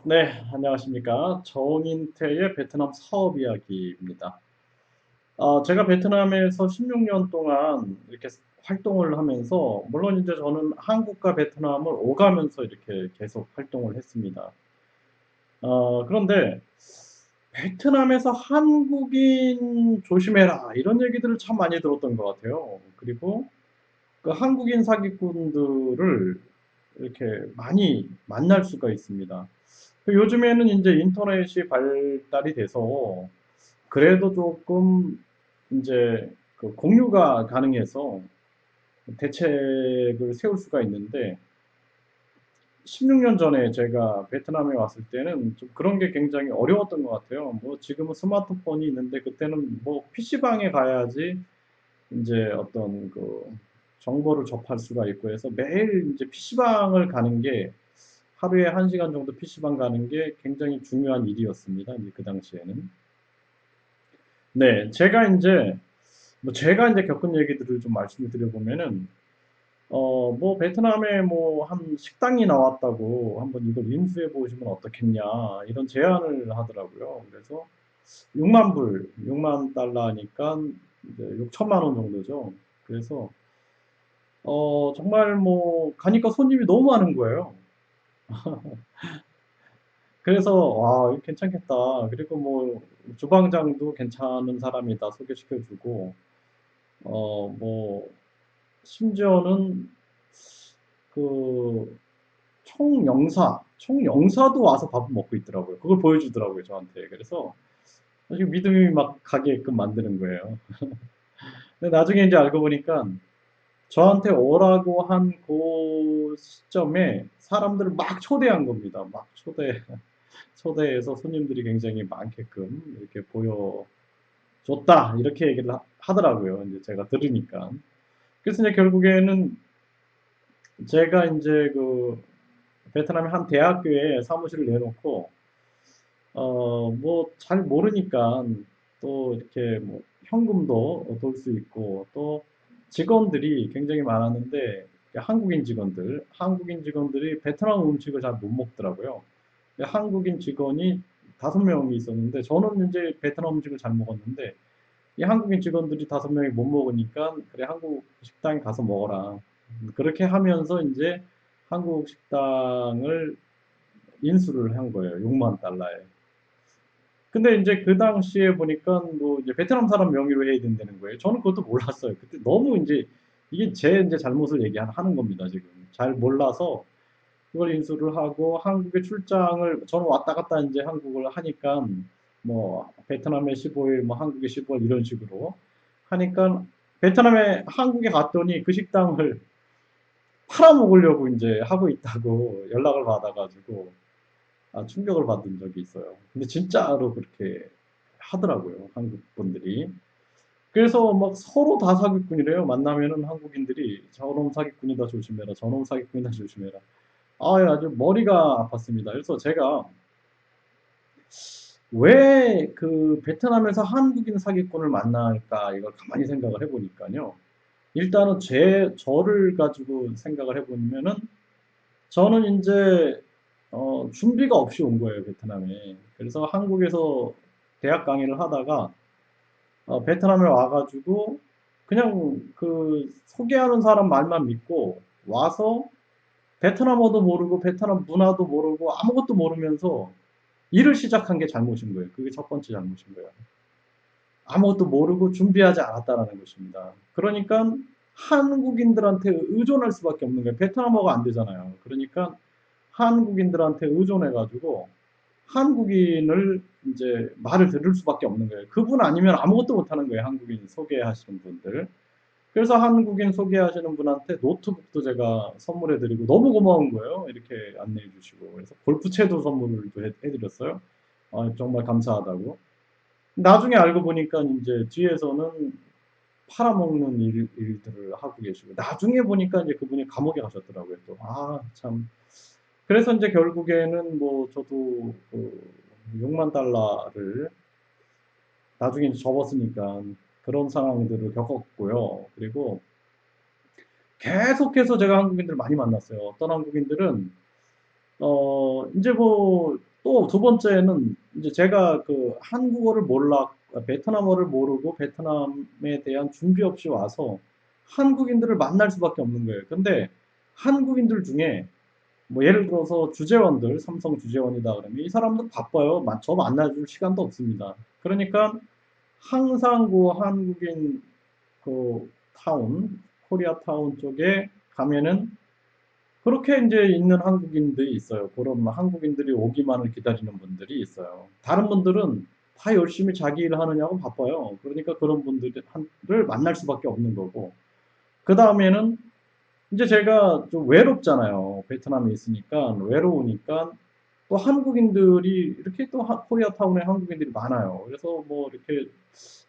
네, 안녕하십니까. 정인태의 베트남 사업 이야기입니다. 제가 베트남에서 16년 동안 이렇게 활동을 하면서, 물론 이제 저는 한국과 베트남을 오가면서 이렇게 계속 활동을 했습니다. 그런데 베트남에서 한국인 조심해라, 이런 얘기들을 참 많이 들었던 것 같아요. 그리고 그 한국인 사기꾼들을 이렇게 많이 만날 수가 있습니다. 요즘에는 이제 인터넷이 발달이 돼서 그래도 조금 이제 그 공유가 가능해서 대책을 세울 수가 있는데 16년 전에 제가 베트남에 왔을 때는 좀 그런 게 굉장히 어려웠던 것 같아요. 뭐 지금은 스마트폰이 있는데 그때는 뭐 PC방에 가야지 이제 어떤 그 정보를 접할 수가 있고 해서 매일 이제 PC방을 가는 게 하루에 1시간 정도 PC방 가는 게 굉장히 중요한 일이었습니다. 이제 그 당시에는. 네, 제가 이제 겪은 얘기들을 좀 말씀을 드려보면은, 뭐, 베트남에 뭐, 한 식당이 나왔다고 한번 이걸 인수해 보시면 어떻겠냐, 이런 제안을 하더라고요. 그래서 6만 불, 6만 달러니까 이제 6천만 원 정도죠. 그래서, 정말 뭐, 가니까 손님이 너무 많은 거예요. 그래서, 와, 이거 괜찮겠다. 그리고 뭐, 주방장도 괜찮은 사람이다 소개시켜주고, 뭐, 심지어는 그 총영사도 와서 밥을 먹고 있더라고요. 그걸 보여주더라고요, 저한테. 그래서 아주 믿음이 막 가게끔 만드는 거예요. 근데 나중에 이제 알고 보니까 저한테 오라고 한 그 시점에 사람들을 막 초대한 겁니다. 막 초대해서 손님들이 굉장히 많게끔 이렇게 보여줬다. 이렇게 얘기를 하더라고요. 이제 제가 들으니까. 그래서 이제 결국에는 제가 이제 그 베트남의 한 대학교에 사무실을 내놓고 뭐 잘 모르니까 또 이렇게 뭐 현금도 돌 수 있고 또 직원들이 굉장히 많았는데 한국인 직원들이 베트남 음식을 잘 못 먹더라고요. 한국인 직원이 5명이 있었는데 저는 이제 베트남 음식을 잘 먹었는데 이 한국인 직원들이 5명이 못 먹으니까 그래 한국 식당에 가서 먹어라. 그렇게 하면서 이제 한국 식당을 인수를 한 거예요. 6만 달러에. 근데 이제 그 당시에 보니까 뭐 이제 베트남 사람 명의로 해야 된다는 거예요. 저는 그것도 몰랐어요. 그때 너무 이제 이게 제 이제 잘못을 얘기하는 겁니다. 지금 잘 몰라서 그걸 인수를 하고 한국에 출장을 저는 왔다 갔다 이제 한국을 하니까 뭐 베트남에 15일, 뭐 한국에 15일 이런 식으로 하니까 베트남에 한국에 갔더니 그 식당을 팔아먹으려고 이제 하고 있다고 연락을 받아가지고 충격을 받은 적이 있어요. 근데 진짜로 그렇게 하더라고요, 한국 분들이. 그래서 막 서로 다 사기꾼이래요. 만나면은 한국인들이 저놈 사기꾼이다 조심해라, 저놈 사기꾼이다 조심해라. 아주 머리가 아팠습니다. 그래서 제가 왜 그 베트남에서 한국인 사기꾼을 만날까 이걸 가만히 생각을 해보니까요. 일단은 저를 가지고 생각을 해보면은 저는 이제 준비가 없이 온 거예요, 베트남에. 그래서 한국에서 대학 강의를 하다가 베트남에 와가지고 그냥 그 소개하는 사람 말만 믿고 와서 베트남어도 모르고 베트남 문화도 모르고 아무것도 모르면서 일을 시작한 게 잘못인 거예요. 그게 첫 번째 잘못인 거예요. 아무것도 모르고 준비하지 않았다라는 것입니다. 그러니까 한국인들한테 의존할 수밖에 없는 거예요. 베트남어가 안 되잖아요. 그러니까 한국인들한테 의존해가지고 한국인을 이제 말을 들을 수밖에 없는 거예요. 그분 아니면 아무것도 못하는 거예요. 한국인 소개하시는 분들. 그래서 한국인 소개하시는 분한테 노트북도 제가 선물해드리고 너무 고마운 거예요. 이렇게 안내해 주시고. 그래서 골프채도 선물을 해드렸어요. 정말 감사하다고. 나중에 알고 보니까 이제 뒤에서는 팔아먹는 일들을 하고 계시고 나중에 보니까 이제 그분이 감옥에 가셨더라고요. 또 참. 그래서 이제 결국에는 뭐 저도 그 6만 달러를 나중에 이제 접었으니까 그런 상황들을 겪었고요. 그리고 계속해서 제가 한국인들을 많이 만났어요. 어떤 한국인들은 이제 뭐 또 두 번째는 이제 제가 그 한국어를 몰라 베트남어를 모르고 베트남에 대한 준비 없이 와서 한국인들을 만날 수밖에 없는 거예요. 근데 한국인들 중에 뭐 예를 들어서 주재원들, 삼성 주재원이다 그러면 이 사람들 바빠요. 저 만나줄 시간도 없습니다. 그러니까 항상 그 한국인 그 타운, 코리아 타운 쪽에 가면은 그렇게 이제 있는 한국인들이 있어요. 그런 한국인들이 오기만을 기다리는 분들이 있어요. 다른 분들은 다 열심히 자기 일 하느냐고 바빠요. 그러니까 그런 분들을 만날 수밖에 없는 거고. 그 다음에는 이제 제가 좀 외롭잖아요. 베트남에 있으니까 외로우니까 또 한국인들이 이렇게 또 코리아타운에 한국인들이 많아요. 그래서 뭐 이렇게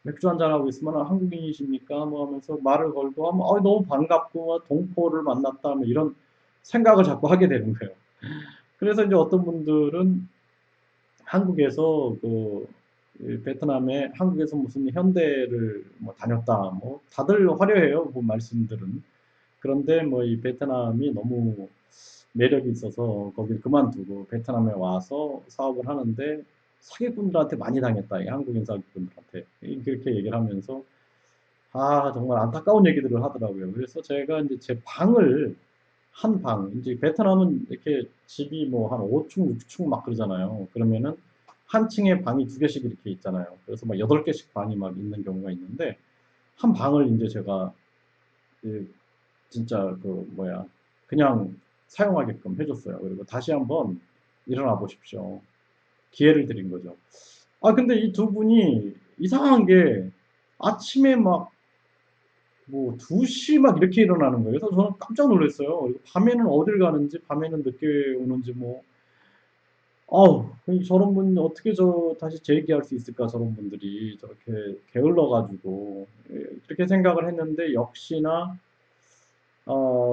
맥주 한잔 하고 있으면 한국인이십니까? 뭐 하면서 말을 걸고 하면 너무 반갑고 동포를 만났다 뭐 이런 생각을 자꾸 하게 되는 거예요. 그래서 이제 어떤 분들은 한국에서 베트남에 한국에서 무슨 현대를 뭐 다녔다 뭐 다들 화려해요. 뭐 말씀들은. 그런데 뭐 이 베트남이 너무 매력이 있어서 거기를 그만두고 베트남에 와서 사업을 하는데 사기꾼들한테 많이 당했다. 이 한국인 사기꾼들한테. 그렇게 얘기를 하면서 정말 안타까운 얘기들을 하더라고요. 그래서 제가 이제 제 방을 한 방, 이제 베트남은 이렇게 집이 뭐 한 5층, 6층 막 그러잖아요. 그러면은 한 층에 방이 두 개씩 이렇게 있잖아요. 그래서 막 8개씩 방이 막 있는 경우가 있는데 한 방을 이제 제가 그 진짜 그냥 사용하게끔 해줬어요. 그리고 다시 한번 일어나 보십시오. 기회를 드린 거죠. 근데 이 두 분이 이상한 게 아침에 막 뭐 2시 막 이렇게 일어나는 거예요. 그래서 저는 깜짝 놀랐어요. 그리고 밤에는 어딜 가는지, 밤에는 늦게 오는지 뭐, 저런 분 어떻게 다시 재기할 수 있을까, 저런 분들이 저렇게 게을러가지고, 그렇게 생각을 했는데, 역시나,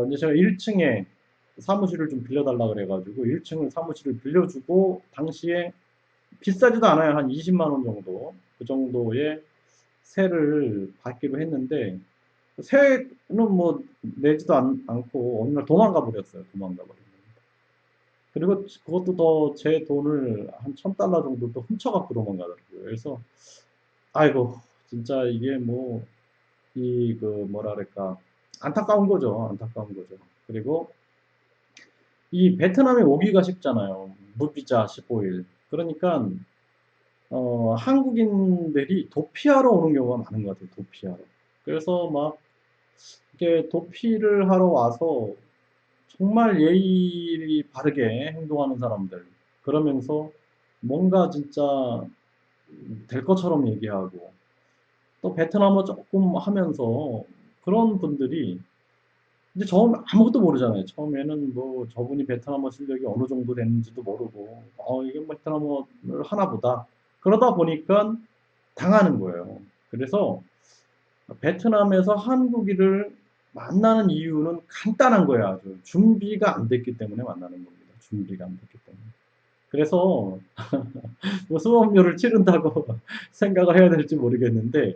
이제 제가 1층에 사무실을 좀 빌려달라 그래가지고, 1층을 사무실을 빌려주고, 당시에 비싸지도 않아요. 한 20만 원 정도. 그 정도의 세를 받기로 했는데, 세는 뭐 내지도 않고 어느 날 도망가 버렸어요. 도망가 버린 거. 그리고 그것도 더 제 돈을 한 1000달러 정도 또 훔쳐갖고 도망가더라고요. 그래서 아이고 진짜 이게 뭐 뭐랄까 안타까운 거죠. 안타까운 거죠. 그리고 이 베트남에 오기가 쉽잖아요. 무비자 15일. 그러니까 한국인들이 도피하러 오는 경우가 많은 것 같아요. 도피하러. 그래서 막 이렇게 도피를 하러 와서 정말 예의 바르게 행동하는 사람들. 그러면서 뭔가 진짜 될 것처럼 얘기하고 또 베트남어 조금 하면서 그런 분들이 이제 처음 아무것도 모르잖아요. 처음에는 뭐 저분이 베트남어 실력이 어느 정도 되는지도 모르고 이게 베트남어를 하나 보다. 그러다 보니까 당하는 거예요. 그래서 베트남에서 한국인을 만나는 이유는 간단한 거예요. 아주 준비가 안 됐기 때문에 만나는 겁니다. 준비가 안 됐기 때문에. 그래서 뭐 수업료를 치른다고 생각을 해야 될지 모르겠는데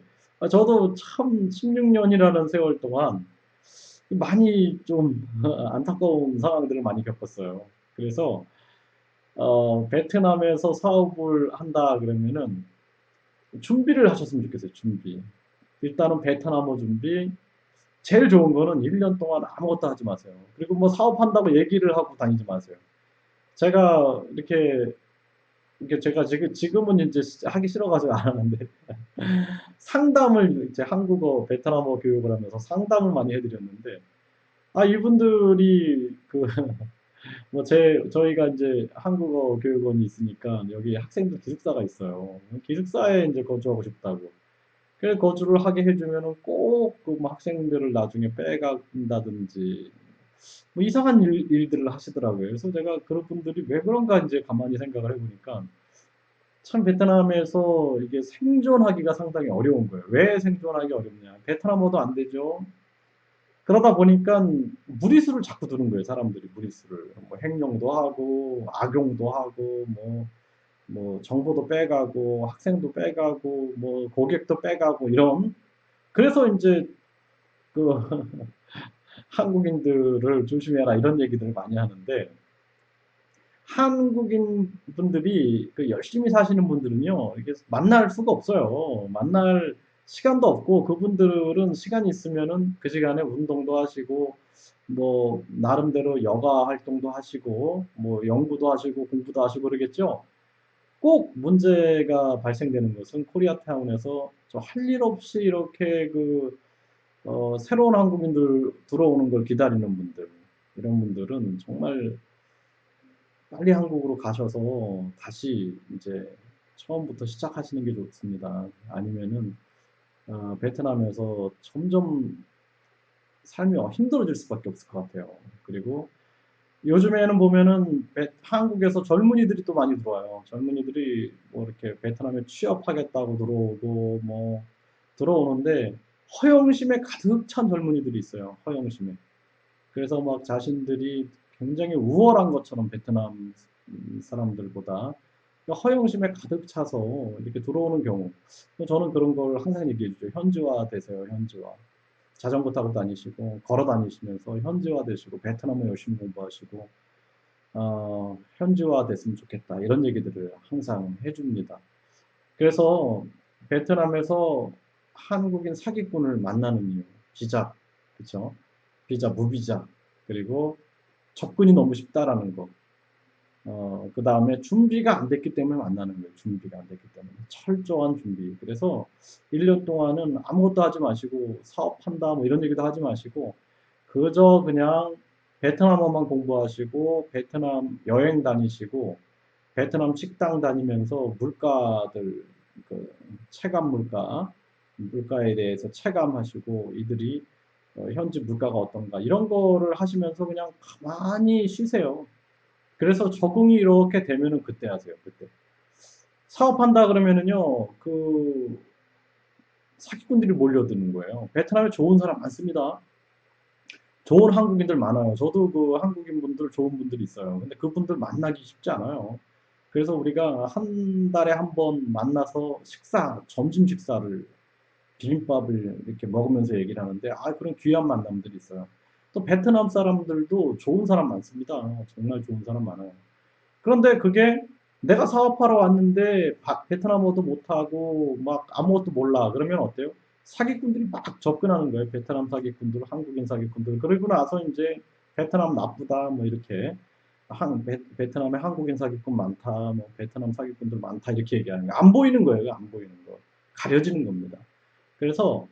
저도 참 16년이라는 세월 동안 많이 좀 안타까운 상황들을 많이 겪었어요. 그래서 베트남에서 사업을 한다 그러면은 준비를 하셨으면 좋겠어요. 준비. 일단은 베트남어 준비, 제일 좋은 거는 1년 동안 아무것도 하지 마세요. 그리고 뭐 사업한다고 얘기를 하고 다니지 마세요. 제가 이렇게 제가 지금은 이제 하기 싫어가지고 안 하는데 상담을 이제 한국어, 베트남어 교육을 하면서 상담을 많이 해드렸는데 이분들이 뭐 저희가 이제 한국어 교육원이 있으니까 여기 학생들 기숙사가 있어요. 기숙사에 이제 거주하고 싶다고. 그 거주를 하게 해주면은 꼭뭐 학생들을 나중에 빼간다든지 뭐 이상한 일들을 하시더라고요. 그래서 제가 그런 분들이 왜 그런가 이제 가만히 생각을 해보니까 참 베트남에서 이게 생존하기가 상당히 어려운 거예요. 왜 생존하기 어렵냐? 베트남어도 안 되죠. 그러다 보니까 무리수를 자꾸 두는 거예요. 사람들이 무리수를 뭐 행용도 하고 악용도 하고 뭐 정보도 빼가고 학생도 빼가고 뭐 고객도 빼가고 이런 그래서 이제 그 한국인들을 조심해라 이런 얘기들을 많이 하는데 한국인 분들이 그 열심히 사시는 분들은요, 이게 만날 수가 없어요. 만날 시간도 없고, 그분들은 시간이 있으면은 그 시간에 운동도 하시고, 뭐, 나름대로 여가 활동도 하시고, 뭐, 연구도 하시고, 공부도 하시고 그러겠죠? 꼭 문제가 발생되는 것은 코리아타운에서 저 할 일 없이 이렇게 새로운 한국인들 들어오는 걸 기다리는 분들, 이런 분들은 정말 빨리 한국으로 가셔서 다시 이제 처음부터 시작하시는 게 좋습니다. 아니면은 베트남에서 점점 삶이 힘들어질 수밖에 없을 것 같아요. 그리고 요즘에는 보면은 한국에서 젊은이들이 또 많이 들어와요. 젊은이들이 뭐 이렇게 베트남에 취업하겠다고 들어오고 뭐 들어오는데 허영심에 가득 찬 젊은이들이 있어요. 허영심에. 그래서 막 자신들이 굉장히 우월한 것처럼 베트남 사람들보다 허영심에 가득 차서 이렇게 들어오는 경우. 저는 그런 걸 항상 얘기해 주죠. 현지화 되세요, 현지화. 자전거 타고 다니시고, 걸어 다니시면서 현지화 되시고, 베트남어 열심히 공부하시고, 현지화 됐으면 좋겠다. 이런 얘기들을 항상 해줍니다. 그래서 베트남에서 한국인 사기꾼을 만나는 이유, 비자, 그쵸? 비자, 무비자, 그리고 접근이 너무 쉽다라는 거. 그 다음에 준비가 안 됐기 때문에 만나는 거예요. 준비가 안 됐기 때문에. 철저한 준비. 그래서 1년 동안은 아무것도 하지 마시고, 사업한다, 뭐 이런 얘기도 하지 마시고, 그저 그냥 베트남어만 공부하시고, 베트남 여행 다니시고, 베트남 식당 다니면서 물가들, 그 체감 물가에 대해서 체감하시고, 이들이 현지 물가가 어떤가, 이런 거를 하시면서 그냥 가만히 쉬세요. 그래서 적응이 이렇게 되면은 그때 하세요, 그때. 사업한다 그러면은요, 사기꾼들이 몰려드는 거예요. 베트남에 좋은 사람 많습니다. 좋은 한국인들 많아요. 저도 그 한국인 분들, 좋은 분들이 있어요. 근데 그분들 만나기 쉽지 않아요. 그래서 우리가 한 달에 한 번 만나서 점심 식사를, 비빔밥을 이렇게 먹으면서 얘기를 하는데, 그런 귀한 만남들이 있어요. 또 베트남 사람들도 좋은 사람 많습니다. 정말 좋은 사람 많아요. 그런데 그게 내가 사업하러 왔는데 베트남어도 못하고 막 아무것도 몰라. 그러면 어때요? 사기꾼들이 막 접근하는 거예요. 베트남 사기꾼들, 한국인 사기꾼들. 그러고 나서 이제 베트남 나쁘다, 뭐 이렇게. 베트남에 한국인 사기꾼 많다, 뭐 베트남 사기꾼들 많다, 이렇게 얘기하는 거예요. 안 보이는 거예요. 안 보이는 거. 가려지는 겁니다. 그래서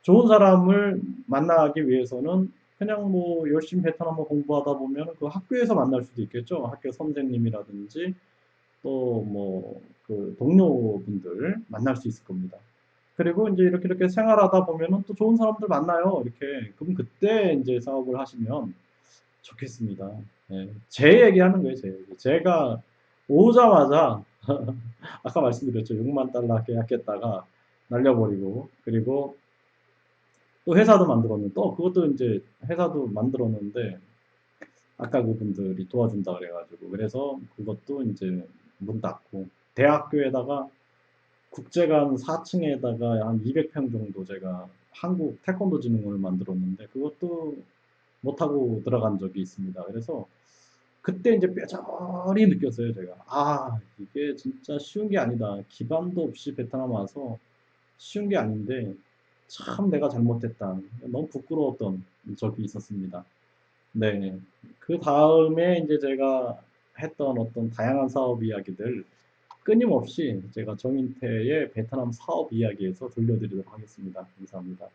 좋은 사람을 만나기 위해서는 그냥 뭐 열심히 베트남어 공부하다 보면 그 학교에서 만날 수도 있겠죠. 학교 선생님이라든지 또 뭐 그 동료분들 만날 수 있을 겁니다. 그리고 이제 이렇게 생활하다 보면은 또 좋은 사람들 만나요. 이렇게. 그럼 그때 이제 사업을 하시면 좋겠습니다. 예. 제 얘기하는 거예요, 제 얘기. 제가 오자마자 아까 말씀드렸죠. 6만 달러 계약했다가 날려버리고, 그리고 또 회사도 만들었는데, 또 그것도 이제 회사도 만들었는데, 아까 그분들이 도와준다 그래가지고, 그래서 그것도 이제 문 닫고, 대학교에다가 국제관 4층에다가 한 200평 정도 제가 한국 태권도 진흥원을 만들었는데, 그것도 못하고 들어간 적이 있습니다. 그래서 그때 이제 뼈저리 느꼈어요, 제가. 이게 진짜 쉬운 게 아니다. 기반도 없이 베트남 와서 쉬운 게 아닌데, 참 내가 잘못했다. 너무 부끄러웠던 적이 있었습니다. 네. 그 다음에 이제 제가 했던 어떤 다양한 사업 이야기들 끊임없이 제가 정인태의 베트남 사업 이야기에서 들려드리도록 하겠습니다. 감사합니다.